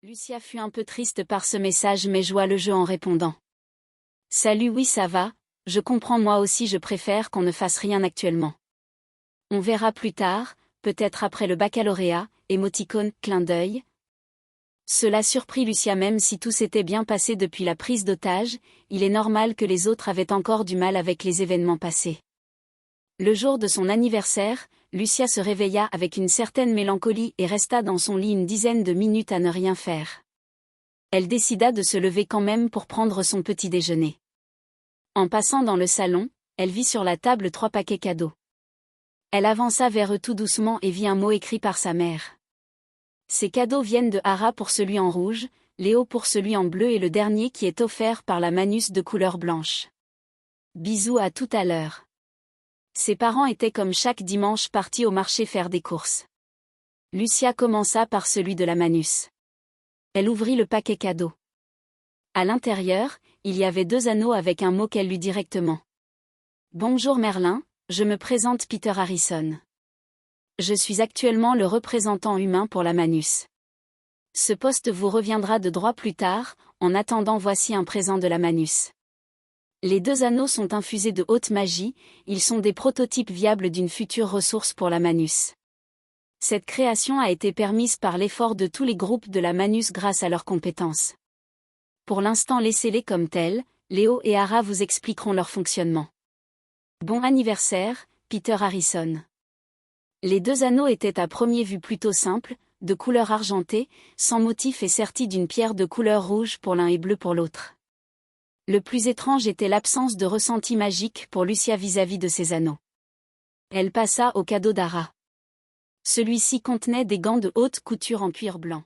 Lucia fut un peu triste par ce message mais joua le jeu en répondant. Salut, oui ça va, je comprends, moi aussi je préfère qu'on ne fasse rien actuellement. On verra plus tard, peut-être après le baccalauréat, émoticône, clin d'œil. Cela surprit Lucia. Même si tout s'était bien passé depuis la prise d'otage, il est normal que les autres avaient encore du mal avec les événements passés. Le jour de son anniversaire, Lucia se réveilla avec une certaine mélancolie et resta dans son lit une dizaine de minutes à ne rien faire. Elle décida de se lever quand même pour prendre son petit déjeuner. En passant dans le salon, elle vit sur la table 3 paquets cadeaux. Elle avança vers eux tout doucement et vit un mot écrit par sa mère. Ces cadeaux viennent de Hara pour celui en rouge, Léo pour celui en bleu et le dernier qui est offert par la Manus de couleur blanche. Bisous, à tout à l'heure. Ses parents étaient comme chaque dimanche partis au marché faire des courses. Lucia commença par celui de la Manus. Elle ouvrit le paquet cadeau. À l'intérieur, il y avait 2 anneaux avec un mot qu'elle lut directement. Bonjour Merlin, je me présente Peter Harrison. Je suis actuellement le représentant humain pour la Manus. Ce poste vous reviendra de droit plus tard, en attendant voici un présent de la Manus. Les 2 anneaux sont infusés de haute magie, ils sont des prototypes viables d'une future ressource pour la Manus. Cette création a été permise par l'effort de tous les groupes de la Manus grâce à leurs compétences. Pour l'instant laissez-les comme tels, Léo et Hara vous expliqueront leur fonctionnement. Bon anniversaire, Peter Harrison. Les 2 anneaux étaient à première vue plutôt simples, de couleur argentée, sans motif et sertis d'une pierre de couleur rouge pour l'un et bleu pour l'autre. Le plus étrange était l'absence de ressenti magique pour Lucia vis-à-vis de ces anneaux. Elle passa au cadeau d'Hara. Celui-ci contenait des gants de haute couture en cuir blanc.